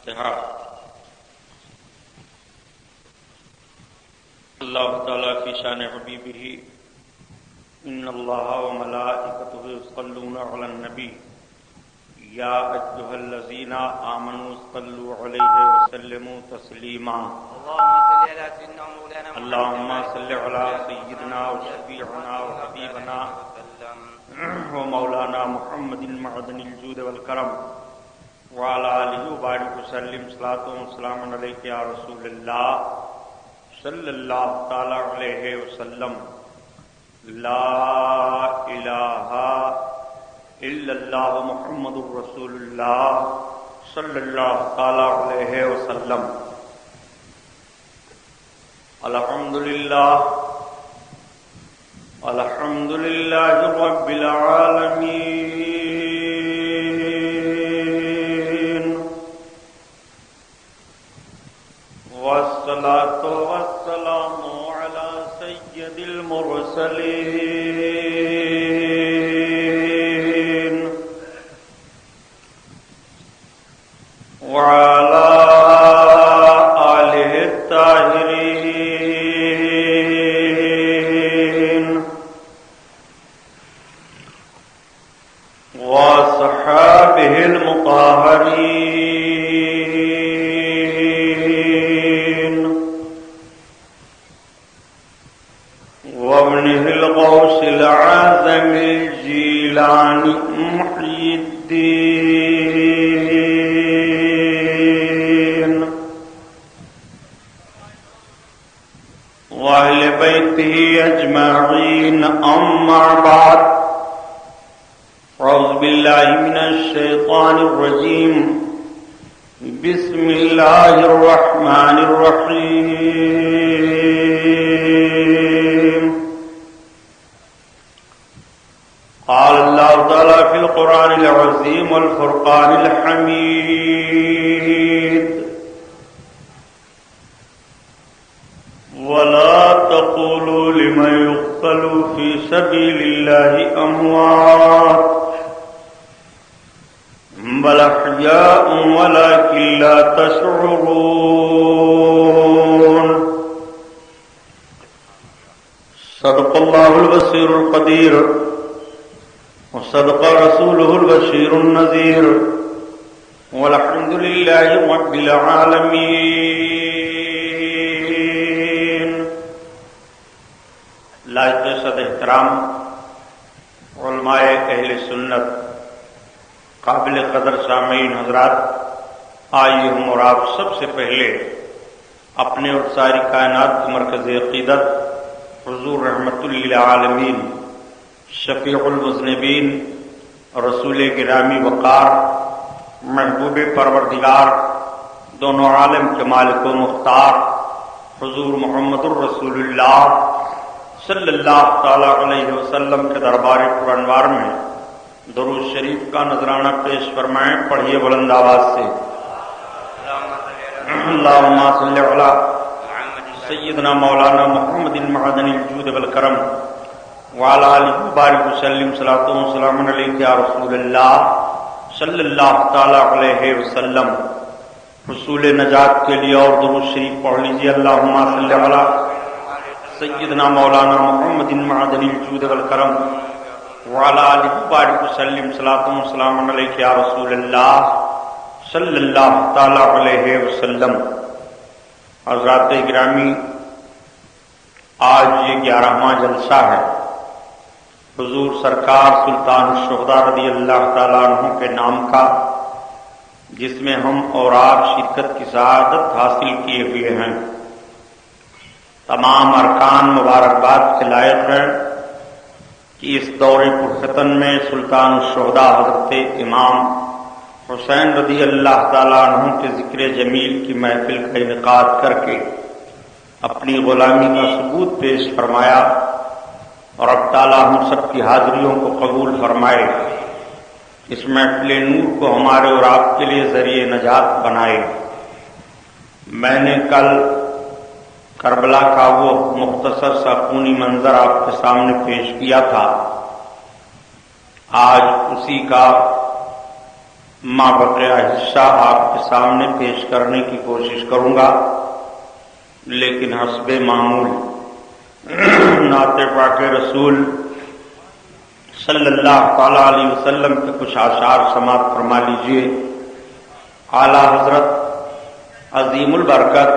صحت۔ اللہ تعالیٰ فی شان حبیبہ ان اللہ وملائکتہ یصلون علی النبی یا ایھا الذین آمنوا صلوا علیہ وسلموا تسلیما۔ اللہم صل علی سیدنا وشفیعنا وحبیبنا ومولانا محمد معدن الجود والکرم وعلى آلہ وبارک وسلم صلاۃ وسلام علیک یا رسول اللہ صلی اللہ تعالی علیہ وسلم۔ لا الہ الا اللہ محمد رسول اللہ صلی اللہ تعالی علیہ وسلم۔ الحمدللہ الحمدللہ رب العالمین والصلاة والسلام على سید المرسلین وعلى آلہ الطاہرین وصحابہ المطہرین وابنہ الغوث العظم الجیلانی محی الدین وأہل بیتہ اجمعین، اما بعد، اعوذ باللہ من الشیطان الرجیم، بسم اللہ الرحمن الرحیم۔ قال اللہ تعالی فی القرآن العظیم والفرقان الحمید، ولا تقولوا لمن يقتل في سبيل الله أموات بل أحياء ولكن لا تشعرون۔ صدق الله البصير القدير وصدق رسوله البشير النذير والحمد لله رب العالمين۔ لائق صد احترام علماء اہل سنت، قابل قدر سامعین حضرات، آئیے ہم اور آپ سب سے پہلے اپنے اور ساری کائنات کی مرکز عقیدت حضور رحمت للعالمین، شفیع المذنبین، رسول گرامی وقار، محبوب پروردگار، دونوں عالم کے مالک و مختار حضور محمد الرسول اللہ صلی اللہ تعالی علیہ وسلم کے دربار پرانوار میں درود شریف کا نذرانہ پیش فرمائیں۔ پڑھیے بلند آواز سے، اللہم صل علی سیدنا مولانا محمد معدن الجود والکرم وعلى آلہ وبارک وسلم صلاۃ وسلام علیک یا رسول اللہ صلی اللہ تعالی علیہ وسلم۔ حصول نجات کے لیے اور درود شریف پڑھ لیجیے۔ اللہم صل علی سیدنا مولانا محمد معدن الجود والکرم وعلى آلہ وبارک وسلم صلاۃ وسلام علیک یا رسول اللہ صلی اللہ تعالی علیہ وسلم۔ حضرات گرامی، آج یہ 11واں جلسہ ہے حضور سرکار سلطان الشہداء رضی اللہ تعالیٰ عنہ کے نام کا، جس میں ہم اور آپ شرکت کی سعادت حاصل کیے ہوئے ہیں۔ تمام ارکان مبارکباد کے لائق ہیں کہ اس دور پرفتن میں سلطان الشہداء حضرت امام حسین رضی اللہ تعالیٰ عنہ کے ذکر جمیل کی محفل کا انعقاد کر کے اپنی غلامی کا ثبوت پیش فرمایا، اور اب تعالیٰ ہم سب کی حاضریوں کو قبول فرمائے، اس محفل نور کو ہمارے اور آپ کے لیے ذریعہ نجات بنائے۔ میں نے کل کربلا کا وہ مختصر سا خونی منظر آپ کے سامنے پیش کیا تھا، آج اسی کا مابقیہ حصہ آپ کے سامنے پیش کرنے کی کوشش کروں گا، لیکن حسب معمول نعت پاک رسول صلی اللہ تعالی علیہ وسلم کے کچھ اشعار سماعت فرما لیجیے۔ اعلی حضرت عظیم البرکت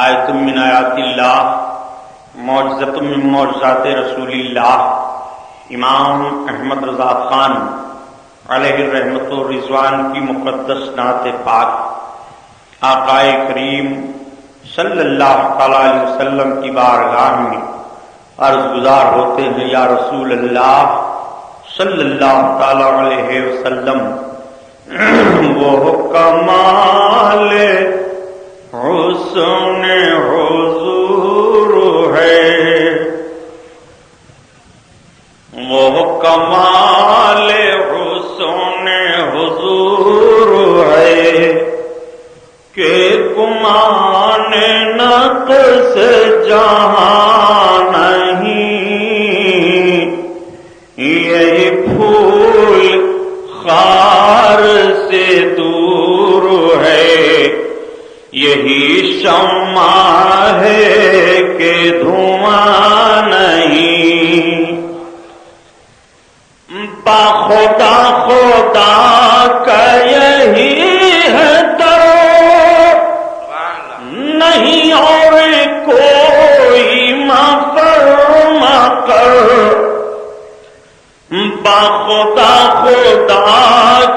آیت من آیات اللہ معجزۃ من معجزات رسول اللہ امام احمد رضا خان علیہ الرحمت و رضوان کی مقدس نعت پاک آقا کریم صلی اللہ تعالی علیہ وسلم کی بارگاہ میں عرض گزار ہوتے ہیں، یا رسول اللہ صلی اللہ تعالی علیہ وسلم، وہ کمال حسن حضور ہے، وہ کمال حسن حضور ہے کہ گمان نقص جہاں نہیں، یہی پھول خار سے دور ہے، یہی شمع ہے کہ دھواں نہیں، باخدا خدا کا یہی ہے در، نہیں اور کوئی مفرما کر، باخدا خدا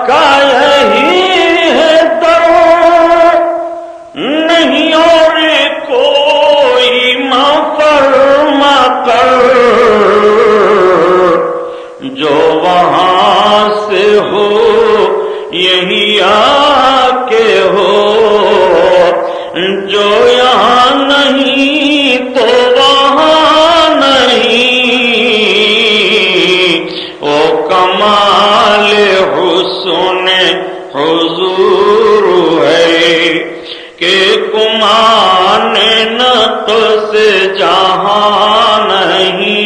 کا یہی ہے در، نہیں اور کوئی مفرما کر، جو وہاں سے ہو یہی آ کے ہو، جو یہاں نہیں تو وہاں نہیں، وہ کمال حسن حضور ہے کہ گمان نقص جہاں نہیں،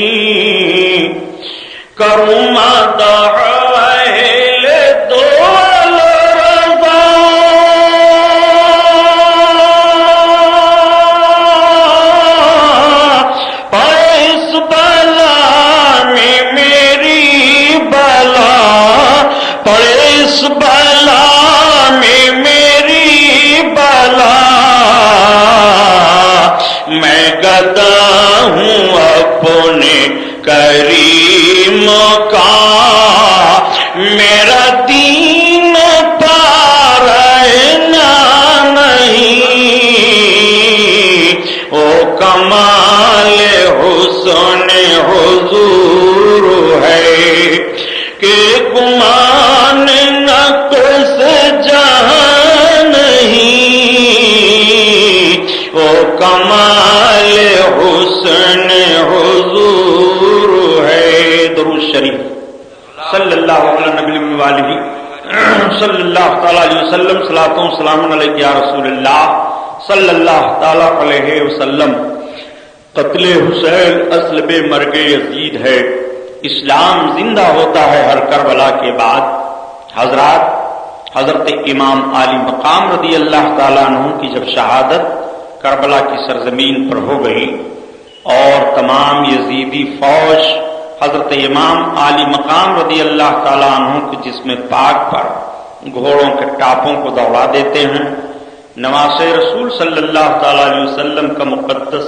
کروں مدح اہل دول رضا، پڑے اس بلا میں میری بلا، پڑے اس بلا میں میری بلا، میں گدا ہوں اپنے کریم کا، میرا دین پارنا نہیں، وہ کمال حسن حضور ہے کہ گمان نقص جہاں نہیں، وہ کمال حسن حضور ہے۔ درود شریف صلی اللہ علیہ نبی والہ صلی اللہ تعالی علیہ وسلم، صلاۃ و سلام علیک یا رسول اللہ صلی اللہ تعالی علیہ وسلم۔ قتل حسین اصل بے مرگ یزید ہے، اسلام زندہ ہوتا ہے ہر کربلا کے بعد۔ حضرات، حضرت امام عالی مقام رضی اللہ تعالیٰ عنہ کی جب شہادت کربلا کی سرزمین پر ہو گئی اور تمام یزیدی فوج حضرت امام عالی مقام رضی اللہ تعالیٰ عنہ کے جسم پاک پر گھوڑوں کے ٹاپوں کو دوڑا دیتے ہیں، نواسے رسول صلی اللہ تعالیٰ علیہ وسلم کا مقدس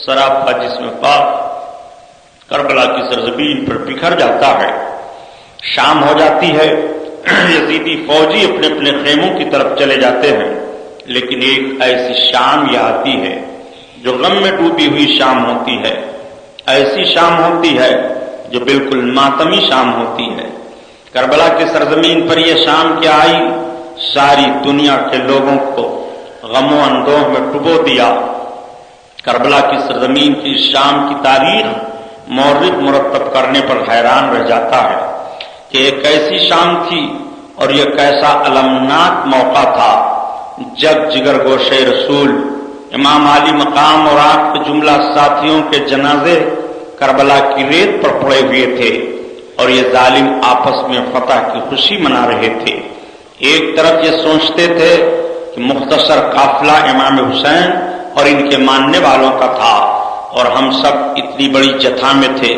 سراپا جسم پاک کربلا کی سرزمین پر بکھر جاتا ہے۔ شام ہو جاتی ہے، یزیدی فوجی اپنے اپنے خیموں کی طرف چلے جاتے ہیں، لیکن ایک ایسی شام یہ آتی ہے جو غم میں ڈوبی ہوئی شام ہوتی ہے، ایسی شام ہوتی ہے جو بالکل ماتمی شام ہوتی ہے۔ کربلا کی سرزمین پر یہ شام کیا آئی، ساری دنیا کے لوگوں کو غم و اندوہ میں ڈبو دیا۔ کربلا کی سرزمین کی شام کی تاریخ مورخ مرتب کرنے پر حیران رہ جاتا ہے کہ ایک ایسی شام تھی اور یہ کیسا المناک موقع تھا جب جگر گوشے رسول امام عالی مقام اور آپ کے جملہ ساتھیوں کے جنازے کربلا کی ریت پر پڑے ہوئے تھے اور یہ ظالم آپس میں فتح کی خوشی منا رہے تھے۔ ایک طرف یہ سوچتے تھے کہ مختصر قافلہ امام حسین اور ان کے ماننے والوں کا تھا اور ہم سب اتنی بڑی جتھا میں تھے،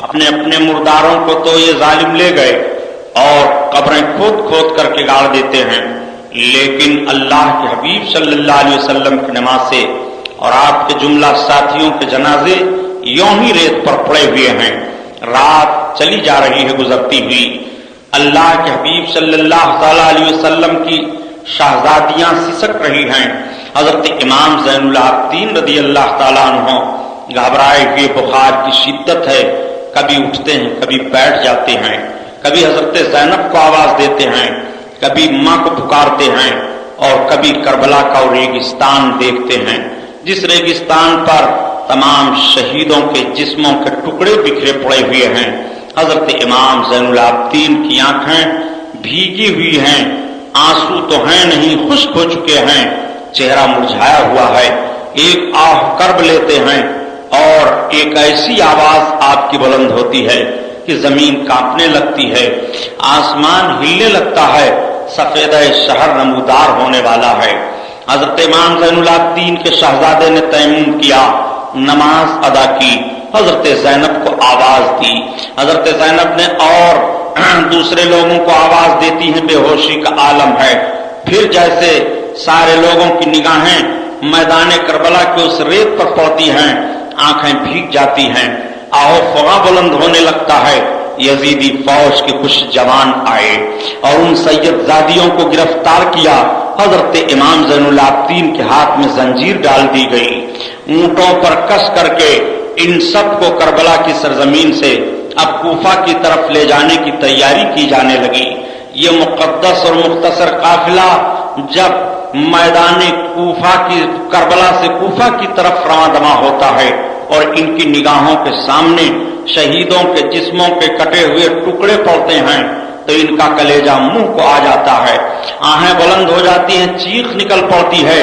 اپنے اپنے مرداروں کو تو یہ ظالم لے گئے اور قبریں کھود کھود کر کے گاڑ دیتے ہیں، لیکن اللہ کے حبیب صلی اللہ علیہ وسلم کی نماز سے اور آپ کے جملہ ساتھیوں کے جنازے یوں ہی ریت پر پڑے ہوئے ہیں۔ رات چلی جا رہی ہے گزرتی ہوئی، اللہ کے حبیب صلی اللہ تعالی علیہ وسلم کی شہزادیاں سسک رہی ہیں۔ حضرت امام زین العابدین رضی اللہ تعالیٰ عنہ گھبرائے ہوئے، بخار کی شدت ہے، کبھی اٹھتے ہیں کبھی بیٹھ جاتے ہیں، کبھی حضرت زینب کو آواز دیتے ہیں، کبھی ماں کو پکارتے ہیں اور کبھی کربلا کا ریگستان دیکھتے ہیں، جس ریگستان پر تمام شہیدوں کے جسموں کے ٹکڑے بکھرے پڑے ہوئے ہیں۔ حضرت امام زین العابدین کی آنکھیں بھیگی ہوئی ہیں، آنسو تو ہیں نہیں، خشک ہو چکے ہیں، چہرہ مرجھایا ہوا ہے، ایک آہ کرب لیتے ہیں اور ایک ایسی آواز آپ کی بلند ہوتی ہے کہ زمین کانپنے لگتی ہے، آسمان ہلنے لگتا ہے، سفیدہ شہر نمودار ہونے والا ہے۔ حضرت امام زین العابدین کے شہزادے نے تیمم کیا، نماز ادا کی، حضرت زینب کو آواز دی، حضرت زینب نے اور دوسرے لوگوں کو آواز دیتی ہیں، بے ہوشی کا عالم ہے۔ پھر جیسے سارے لوگوں کی نگاہیں میدان کربلا کے اس ریت پر پڑتی ہیں، آنکھیں بھیگ جاتی ہیں، آہو فغاں بلند ہونے لگتا ہے۔ یزیدی فوج کے کچھ جوان آئے اور ان سید زادیوں کو گرفتار کیا۔ حضرت امام زین العابدین کے ہاتھ میں زنجیر ڈال دی گئی، اونٹوں پر کس کر کے ان سب کو کربلا کی سرزمین سے اب کوفہ کی طرف لے جانے کی تیاری کی جانے لگی۔ یہ مقدس اور مختصر قافلہ جب میدان کوفہ کی کربلا سے کوفہ کی طرف رواں دواں ہوتا ہے اور ان کی نگاہوں کے سامنے شہیدوں کے جسموں کے کٹے ہوئے ٹکڑے پڑتے ہیں تو ان کا کلیجہ منہ کو آ جاتا ہے، آہیں بلند ہو جاتی ہیں، چیخ نکل پڑتی ہے،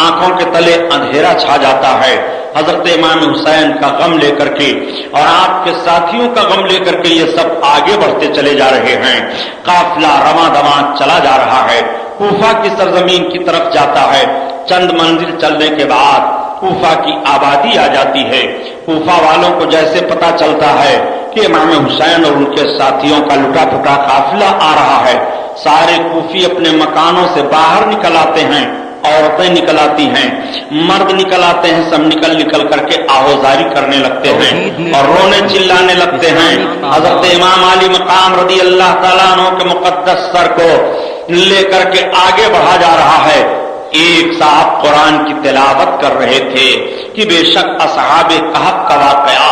آنکھوں کے تلے اندھیرا چھا جاتا ہے۔ حضرت امام حسین کا غم لے کر کے اور آپ کے ساتھیوں کا غم لے کر کے یہ سب آگے بڑھتے چلے جا رہے ہیں، قافلہ رواں دواں چلا جا رہا ہے، کوفہ کی سرزمین کی طرف جاتا ہے۔ چند منزل چلنے کے بعد کوفہ کی آبادی آ جاتی ہے۔ کوفہ والوں کو جیسے پتا چلتا ہے کہ امام حسین اور ان کے ساتھیوں کا لٹا پھٹا قافلہ آ رہا ہے، سارے کوفی اپنے مکانوں سے باہر نکل آتے ہیں، عورتیں نکل آتی ہیں، مرد نکل آتے ہیں، سب نکل کر کے آہوزاری کرنے لگتے ہیں اور رونے چلانے لگتے ہیں۔ حضرت امام علی مقام رضی اللہ تعالیٰ عنہ کے مقدس سر کو لے کر کے آگے بڑھا جا رہا ہے۔ ایک صاحب قرآن کی تلاوت کر رہے تھے کہ بے شک اصحاب کہف کا واقعہ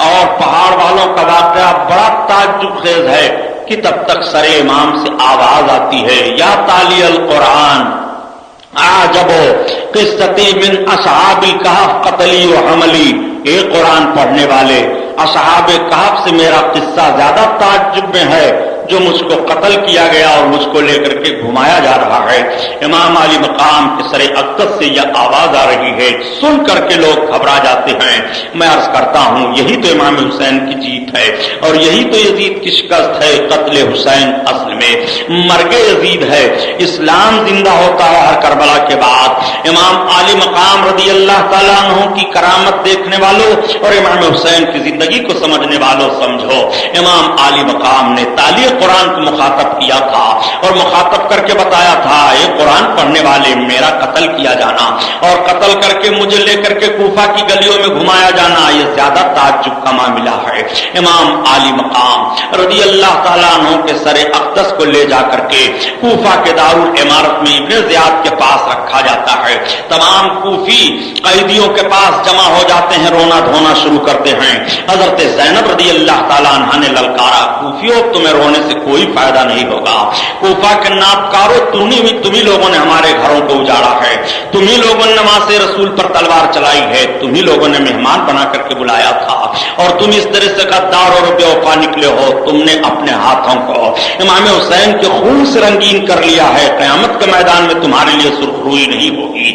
اور پہاڑ والوں کا واقعہ بڑا تعجب خیز ہے کہ تب تک سر امام سے آواز آتی ہے، یا تالی القرآن عجبو قصتی من اصحاب الکہف قتلی و حملی۔ اے قرآن پڑھنے والے، اصحاب کہف سے میرا قصہ زیادہ تعجب میں ہے، جو مجھ کو قتل کیا گیا اور مجھ کو لے کر کے گھمایا جا رہا ہے۔ امام علی مقام کے سر اقدس سے یہ آواز آ رہی ہے، سن کر کے لوگ گھبرا جاتے ہیں۔ میں عرض کرتا ہوں یہی تو امام حسین کی جیت ہے اور یہی تو یزید کی شکست ہے۔ قتل حسین اصل میں مرگ یزید ہے، اسلام زندہ ہوتا ہے ہر کربلا کے بعد۔ امام علی مقام رضی اللہ تعالیٰ عنہ کی کرامت دیکھنے والوں اور امام حسین کی زندگی کو سمجھنے والوں سمجھو، امام علی مقام نے تالی قرآن کو مخاطب کیا تھا اور مخاطب کر کے بتایا تھا، اے قرآن پڑھنے والے، میرا قتل کیا جانا اور قتل کر کے مجھے لے کر کے کوفہ کی گلیوں میں گھمایا جانا یہ زیادہ تعجب کا معاملہ ہے۔ امام علی مقام رضی اللہ تعالیٰ عنہ کے سر اقدس کو لے جا کر کے کوفہ کے دارالعمارت میں ابن زیاد کے پاس رکھا جاتا ہے۔ تمام کوفی قیدیوں کے پاس جمع ہو جاتے ہیں، رونا دھونا شروع کرتے ہیں۔ حضرت زینب رضی اللہ تعالیٰ عنہ نے للکارا، کوفیوں تمہیں رونے سے کوئی فائدہ نہیں ہوگا، کوفہ کے نابکارو تمہیں لوگوں نے ہمارے گھروں کو اجاڑا ہے، تمہیں لوگوں نے نماز رسول پر تلوار چلائی ہے، تمہیں لوگوں نے مہمان بنا کر کے بلایا تھا اور تم اس طرح سے غدار اور بے وفا نکلے ہو، تم نے اپنے ہاتھوں کو امام حسین کے خون سے رنگین کر لیا ہے، قیامت کے میدان میں تمہارے لیے سرخروئی نہیں ہوگی۔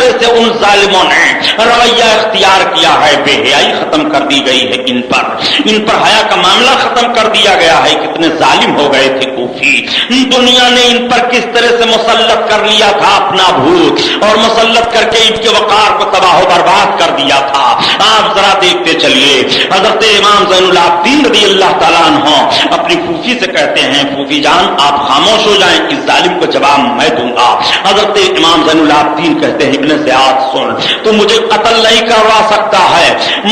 طرح سے ان ظالموں نے رویہ اختیار کیا ہے، بے حیائی ختم کر دی گئی ہے ان پر حیا کا معاملہ ختم کر دیا گیا ہے۔ کتنے ظالم ہو گئے تھے کوفی، دنیا نے ان پر کس طرح سے مسلط کر لیا تھا اپنا بھوت، اور مسلط کر کے ان کے وقار کو تباہ و برباد کر دیا تھا۔ آپ ذرا دیکھتے چلیے، حضرت امام زین العابدین رضی اللہ تعالیٰ عنہ اپنی پھوپھی سے کہتے ہیں، پھوپھی جان آپ خاموش ہو جائیں، اس ظالم کو جواب میں دوں گا۔ حضرت امام زین العابدین کہتے ہیں، ابن زیاد سن، تو مجھے قتل نہیں کروا سکتا ہے،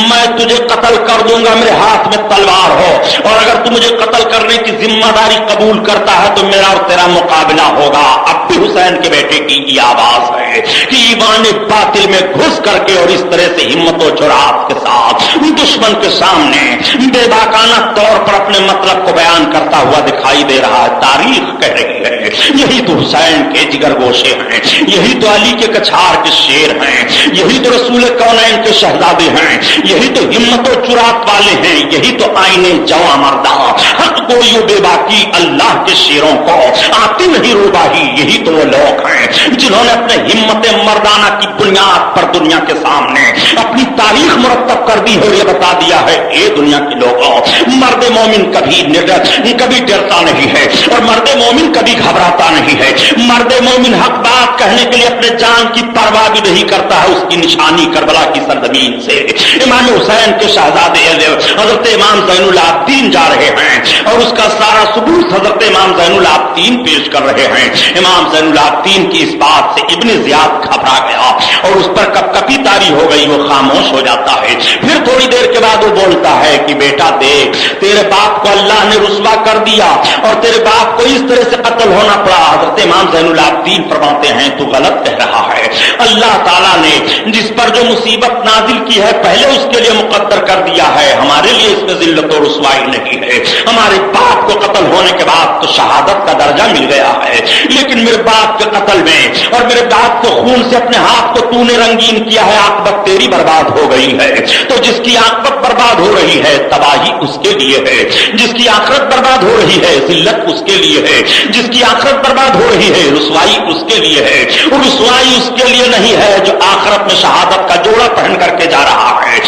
میں تجھے قتل کر دوں گا، میرے ہاتھ میں تلوار ہو، اور اگر تو مجھے قتل کرنے کی ذمہ داری قبول کرتا ہے تو میرا اور تیرا مقابلہ ہوگا۔ اب بھی حسین کے بیٹے کی یہ آواز ہے کہ ایمان باطل میں گھس کر کے اور اس طرح سے ہمت و جرات کے ساتھ دشمن کے سامنے بے باکانہ طور پر اپنے مطلب کو بیان کرتا ہوا دکھائی دے رہا ہے۔ تاریخ کہہ رہی ہے یہی تو حسین کے جگر گوشے ہیں، یہی تو علی کے کچھار کے شیر ہیں، یہی تو رسول کونین کے شہزادے ہیں، یہی تو ہمت و جرات والے ہیں، یہی تو آئینے جواں مردہ حق گوئی و بے باکی اللہ کے شیروں کو آتی نہیں روباہی، یہی تو وہ لوگ ہیں جنہوں نے اپنے ہمت مردانہ کی بنیاد پر دنیا کے سامنے اپنی تاریخ مرتب کر دی اور یہ بتا دیا ہے، اے دنیا کے لوگوں، مرد مومن کبھی ڈرتا نہیں ہے اور مرد مومن کبھی گھبراتا نہیں ہے، مرد مومن حق بات کہنے کے لیے اپنے جان کی پرواہ بھی نہیں کرتا ہے۔ اس کی نشانی کربلا کی سرزمین سے امام حسین کے شہزادے حضرت امام زین العابدین جا رہے ہیں اور اس کا سارا ثبوت حضرت امام زین العابدین پیش کر رہے ہیں۔ امام زین العابدین کی اس بات سے ابن زیاد گھبرا گیا اور اس پر کپ کپی طاری ہو گئی، وہ خاموش ہو جاتا ہے۔ پھر تھوڑی دیر کے بعد وہ بولتا ہے کہ بیٹا دیکھ، تیرے باپ کو اللہ نے رسوا کر دیا اور تیرے باپ کو اس طرح سے قتل ہونا پڑا۔ حضرت امام زین العابدین فرماتے ہیں تو غلط کہہ رہا ہے، اللہ تعالیٰ نے جس پر جو مصیبت نازل کی ہے پہلے اس کے لیے مقدر کر دیا ہے، ہمارے لیے اس میں ذلت و رسوائی نہیں ہے۔ ہمارے باپ کو قتل ہونے کے بعد تو شہادت کا درجہ مل گیا ہے، لیکن میرے باپ کے قتل میں اور میرے باپ کے خون سے اپنے ہاتھ کو تو نے رنگین کیا ہے، عاقبت تیری برباد ہو گئی ہے۔ تو جس کی عاقبت برباد ہو رہی ہے تباہی اس کے لیے ہے، جس کی آخرت برباد ہو رہی ہے ذلت اس کے لیے ہے، جس کی آخرت برباد ہو رہی ہے رسوائی اس کے لیے ہے، اور رسوائی اس کے لیے نہیں ہے جو آخرت میں شہادت کا جوڑا پہن کر کے جا رہا ہے،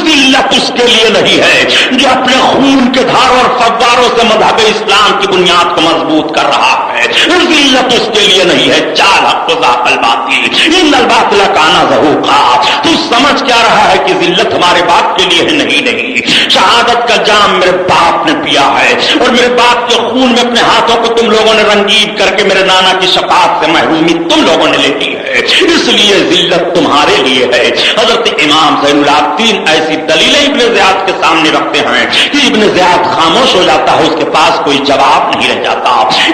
ذلت اس کے لیے نہیں ہے جو اپنے خون کے دھاروں اور فواروں سے مذہب اسلام کی بنیاد کو مضبوط کر رہا ہے، ذلت اس کے لیے نہیں ہے چال حق و ذاق الباطل ان الباطل کان زہوقا۔ تو سمجھ کیا رہا ہے کہ ذلت ہمارے باپ کے لیے ہے؟ نہیں، شہادت کا جام میرے باپ نے پیا ہے اور میرے باپ کے خون میں اپنے ہاتھوں کو تم لوگوں نے رنگین کر کے میرے نانا کی شفاعت سے محرومی تم لوگوں نے لیتی ہے، اس لیے ذلت تمہارے لیے ہے۔ حضرت امام زین العابدین ایسی دلیلیں ابن زیاد کے سامنے رکھتے ہیں کہ ابن زیاد خاموش ہو جاتا ہے، اس کے پاس کوئی جواب نہیں رہ جاتا۔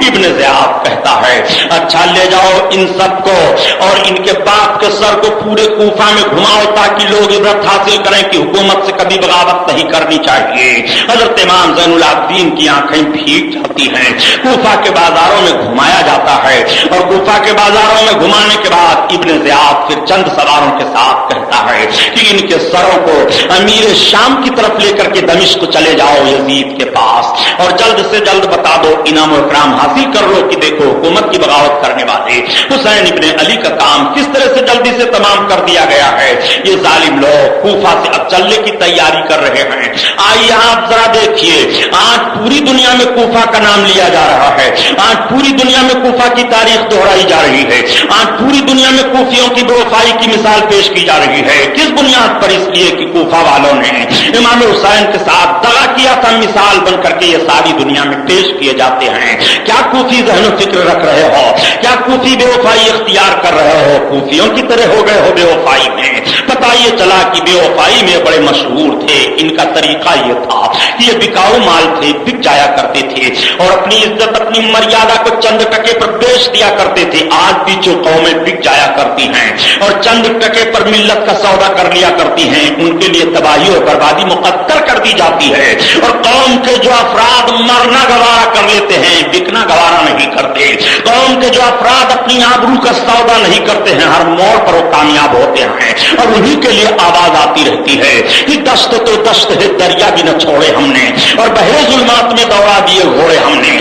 ابن زیاد کہتا ہے اچھا لے جاؤ ان سب کو اور ان کے باپ کے سر کو پورے کوفہ میں گھماؤ تاکہ لوگ عبرت حاصل کریں کہ حکومت سے کبھی بغاوت نہیں کرنی چاہیے۔ حضرت امام زین العابدین کی آنکھیں بھیگ جاتی ہیں، کوفہ کے بازاروں میں گھمایا جاتا ہے اور کوفہ کے بازاروں میں گھمانے کے بعد ابن زیاد پھر چند سواروں کے ساتھ کہتا ہے کہ ان کے سروں کو امیر شام کی طرف لے کر کے دمشق چلے جاؤ یزید کے پاس اور جلد سے جلد بتا دو، انعام و اکرام حاصل کر لو کہ دیکھو حکومت کی بغاوت کرنے والے حسین ابن علی کا کام کس طرح سے جلدی سے تمام کر دیا گیا ہے۔ یہ ظالم لوگ کوفہ سے اب چلنے کی تیاری کر رہے ہیں۔ آئیے آپ ذرا دیکھیے، آج پوری دنیا میں کوفہ کا نام لیا جا رہا ہے، آج پوری دنیا میں کوفہ کی تاریخ دہرائی جا رہی ہے، آج پوری دنیا میں کوفیوں کی بے وفائی کی مثال پیش کی جا رہی ہے۔ کس بنیاد پر؟ اس لیے کہ کوفہ والوں نے امام حسین کے ساتھ دغا کیا تھا، مثال بن کر کے یہ ساری دنیا میں پیش کیے جاتے ہیں۔ کیا کوفی ذہن و فکر رکھ رہے ہو؟ کیا کوفی بے وفائی اختیار کر رہے ہو؟ کوفیوں کی طرح ہو گئے ہو بے وفائی میں؟ پتہ یہ چلا کہ بے وفائی میں بڑے مشہور تھے، ان کا طریقہ یہ تھا کہ یہ بکاؤ مال تھے، بک جایا کرتے تھے اور اپنی عزت اپنی مریادہ کو چند ٹکے پر بیچ دیا کرتے تھے۔ آج بھی جو قومیں بک جایا کرتی ہیں اور چند ٹکے پر ملت کا سودا کر لیا کرتی ہیں، ان کے لیے تباہی اور بربادی مقدر کر دی جاتی ہے، اور قوم کے جو افراد مرنا گوارا کر لیتے ہیں، بکنا گوارا نہیں کرتے، قوم کے جو افراد اپنی آبرو کا سودا نہیں کرتے ہیں، ہر موڑ پر وہ کامیاب ہوتے ہیں اور انہی وہی کے لیے آواز آتی رہتی ہے کہ دشت تو دشت ہے دریا بھی نہ چھوڑے ہم نے، اور بحر ظلمات میں دوڑا دیے گھوڑے ہم نے،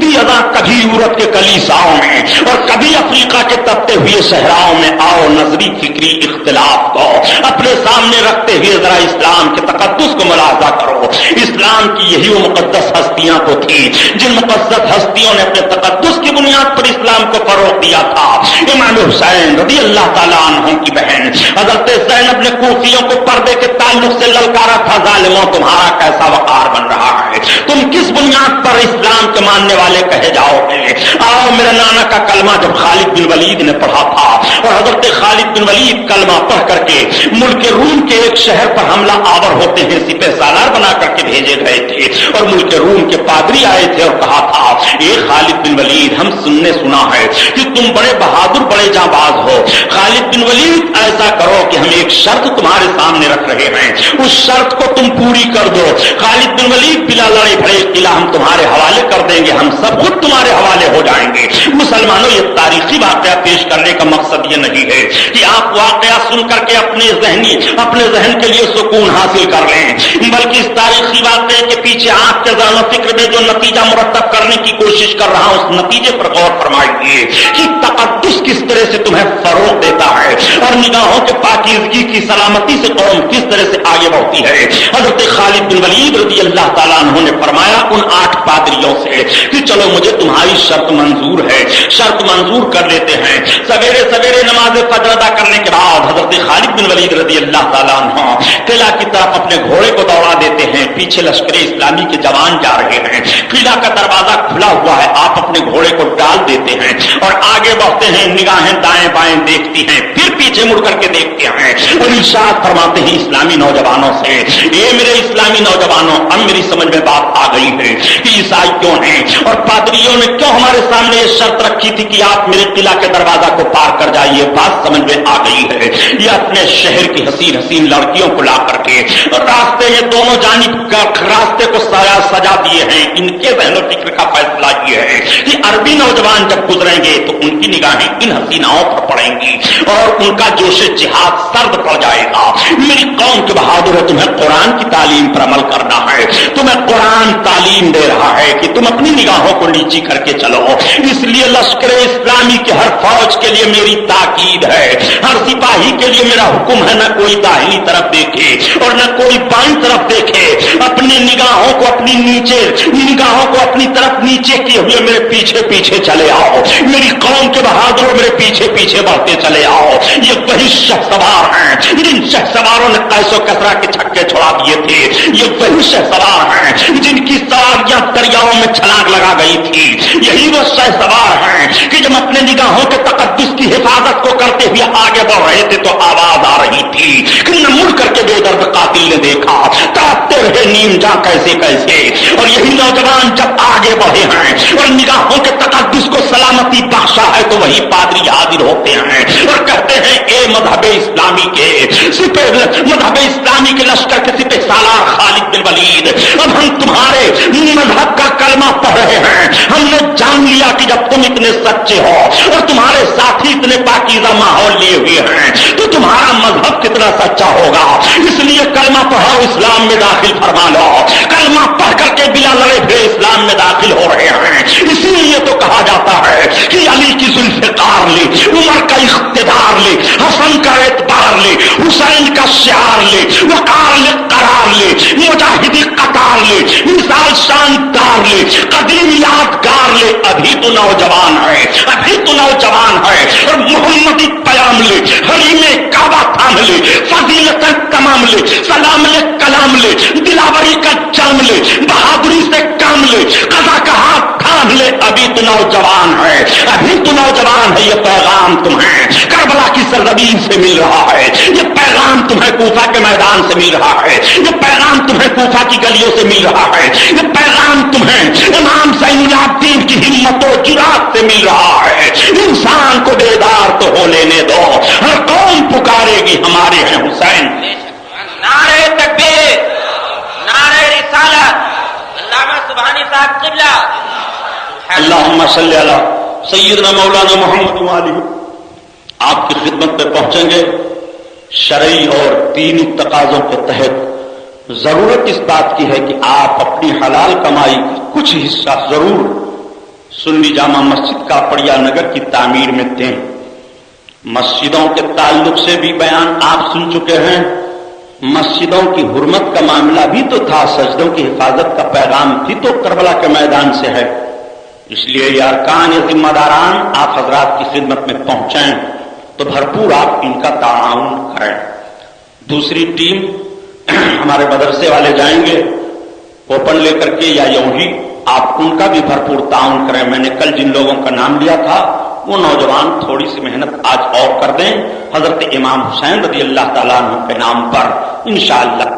دی ادا کبھی یورپ کے کلیساؤں میں اور کبھی افریقہ کے تپتے ہوئے صحراؤں میں، آؤ نظری فکری اختلاف کو اپنے سامنے رکھتے ہوئے ذرا اسلام کے تقدس کو ملاحظہ کرو۔ اسلام کی یہی وہ مقدس ہستیاں تو تھیں جن مقدس ہستیوں نے اپنے تقدس کی بنیاد پر اسلام کو فروغ دیا تھا۔ امام حسین رضی اللہ تعالیٰ عنہ کی بہن حضرت زینب نے کوفیوں کو پردے کے تعلق سے للکارا تھا، ظالموں تمہارا کیسا وقار بن رہا ہے، تم کس بنیاد پر اسلام کے ماننے والے کہے جاؤ گے؟ آؤ میرے نانا کا کلمہ جب خالد بن ولید نے پڑھا تھا اور حضرت خالد بن ولید کلمہ پڑھ کر کے ملک روم کے ایک شہر پر حملہ آور ہوتے ہیں سپہ سالار بنا کر کے بھیجے گئے تھے، اور ملک روم کے پادری آئے تھے اور کہا تھا اے خالد بن ولید ہم نے سنا ہے کہ تم بڑے بہادر بڑے جانباز ہو، خالد بن ولید ایسا کرو کہ ہم ایک شرط تمہارے سامنے رکھ رہے ہیں، اس شرط کو تم پوری کر دو۔ خالد بن ولید بلا لڑے بھڑے قلعہ ہم تمہارے حوالے کر دیں گے، ہم سب خود تمہارے حوالے ہو جائیں گے۔ مسلمانوں یہ تاریخی واقعہ پیش کرنے کا مقصد یہ نہیں ہے کہ آپ واقعہ سن کر کے اپنے ذہن کے لیے سکون حاصل کر لیں، بلکہ اس تاریخی واقعے کے پیچھے آپ کے ذہن و فکر میں جو نتیجہ مرتب کرنے کی کوشش کر رہا ہوں اس نتیجے پر غور فرمائیے کہ تقدس کس طرح سے تمہیں فروغ دیتا ہے اور نگاہوں کے پاکیزگی کی سلامتی سے قوم کس طرح سے آگے بڑھتی ہے۔ حضرت خالد بن ولید رضی اللہ تعالیٰ عنہ نے فرمایا ان 8 پادریوں سے کہ چلو مجھے تمہاری شرط منظور ہے، شرط منظور کر لیتے ہیں۔ سویرے سویرے نماز فجر ادا کرنے کے بعد حضرت خالد بن ولید رضی اللہ تعالیٰ عنہ قلعہ کی طرف اپنے گھوڑے کو دوڑا دیتے ہیں، پیچھے لشکر اسلامی کے جوان جا رہے ہیں، قلعہ کا دروازہ کھلا ہوا ہے، آپ اپنے گھوڑے کو ڈال دیتے ہیں اور آگے بڑھتے ہیں، نگاہیں دائیں بائیں دیکھتی ہیں، پھر پیچھے مڑ کر کے دیکھتے ہیں اور ارشاد فرماتے ہیں اسلامی نوجوانوں سے، اے میرے اسلامی نوجوانوں اب میری سمجھ میں بات آ گئی ہے کہ عیسائی کیوں ہیں اور پادریوں نے کیوں ہمارے سامنے یہ شرط رکھی تھی کہ آپ میرے قلعہ کے دروازہ کو پار کر جائیے، بات سمجھ میں آ گئی ہے۔ یہ اپنے شہر کی حسین حسین لڑکیوں کو لا کر کے راستے میں دونوں جانب راستے کو سجا دیے ہیں۔ ان کے ذہن و فکر کا فیصلہ یہ ہے کہ عربی نوجوان جب گزریں گے تو ان کی نگاہیں ان حسیناؤں پر پڑیں گی اور ان کا جوش جہاد سرد پڑ جائے گا۔ میری قوم کے بہادر ہے، تمہیں قرآن کی تعلیم پر عمل کرنا ہے، تمہیں قرآن تعلیم دے رہا ہے کہ تم اپنی نگاہوں کو نیچی کر کے چلو۔ اس لیے لشکر اسلامی کے ہر فوج کے لیے میری تاکید ہے، ہر سپاہی کے لیے میرا حکم ہے، نہ کوئی داہنی طرف دیکھے اور نہ کوئی بائیں طرف دیکھے، اپنی نگاہوں کو اپنی طرف نیچے کیے ہوئے میرے پیچھے پیچھے چلے آؤ، میری قوم کے بہادروں میرے پیچھے پیچھے بڑھتے چلے آؤ۔ یہ وہی شہسوار ہیں جن شہسواروں نے قیس و کسریٰ کے چھکے چھڑا دیے تھے، یہ وہی شہسوار ہیں جن کی سواریاں دریاؤں میں چھلانگ لگا گئی تھی، یہی وہ شہسوار ہیں کہ جب اپنے نگاہوں کے تقدس کی حفاظت کو کرتے ہوئے آگے بڑھ رہے تھے تو آواز آ رہی تھی کہ نہ مڑ کر کے بے درد قاتل نے دیکھا، تڑپتے رہے نیم جا کیسے کیسے۔ اور یہی نوجوان جب آگے بڑھے ہیں اور نگاہوں کے تقدس کو سلامتی بخشا ہے تو وہی پادری حاضر ہوتے ہیں اور کہتے ہیں اے مذہب اسلامی کے لشکر کے سپہ سالار خالد بن ولید، اب ہم تمہارے مذہب کا کلمہ پڑھ رہے ہیں، ہم نے جان لیا کہ جب تم اتنے سچے ہو اور تمہارے ساتھی اتنے پاکیزہ ماحول لیے ہوئے ہیں تو تمہارا مذہب کتنا سچا ہوگا، اس لیے کلمہ پڑھو اسلام میں داخل فرما لو۔ کلمہ پڑھ کر کے بلا لڑے پھر اسلام میں داخل ہو رہے ہیں۔ اسی لیے تو کہا جاتا ہے کہ علی کی ذوالفقار لے، عمر کا اقتدار لے، حسن کا اعتبار لے، حسین کا شعار لے، وقار لے، قرار لے، مجاہدی قطار لے، مثال شاندار لے، قدیم یادگار لے، ابھی تو نوجوان ہے اور محمدی پیام لے، حریم کعبہ تھام لے، فضیلتیں تمام لے، سلام لے، کلام لے، دلاوری کا جام لے، بہادری سے کام لے، قضا کا ہاتھ تھام لے، ابھی تو نوجوان ہے، یہ پیغام تمہیں کربلا کی سرزمین سے مل رہا ہے، یہ پیغام تمہیں کوفہ کے میدان سے مل رہا ہے، یہ پیغام تمہیں کوفہ کی گلیوں سے مل رہا ہے، یہ پیغام تمہیں امام زین العابدین کی ہمت و جرات سے مل رہا ہے۔ انسان کو بیدار تو ہو لینے دو، ہر قوم پکارے گی ہمارے ہیں حسین۔ نعرہ تکبیر، نعرہ رسالت، علامہ سبحانی صاحب قبلہ۔ اللہم صلی علی سیدنا مولانا محمد وآلہ۔ آپ کی خدمت میں پہنچیں گے شرعی اور دینی تقاضوں کے تحت ضرورت اس بات کی ہے کہ آپ اپنی حلال کمائی کا کچھ حصہ ضرور سنی جامع مسجد کا پڑیا نگر کی تعمیر میں دیں۔ مسجدوں کے تعلق سے بھی بیان آپ سن چکے ہیں، مسجدوں کی حرمت کا معاملہ بھی تو تھا، سجدوں کی حفاظت کا پیغام بھی تو کربلا کے میدان سے ہے۔ اس لیے یہ ارکان، یہ ذمہ داران آپ حضرات کی خدمت میں پہنچیں تو بھرپور آپ ان کا تعاون کریں۔ دوسری ٹیم ہمارے مدرسے والے جائیں گے کوپن لے کر کے یا یوں ہی، آپ ان کا بھی بھرپور تعاون کریں۔ میں نے کل جن لوگوں کا نام لیا تھا وہ نوجوان تھوڑی سی محنت آج اور کر دیں، حضرت امام حسین رضی اللہ تعالیٰ عنہ کے نام پر انشاءاللہ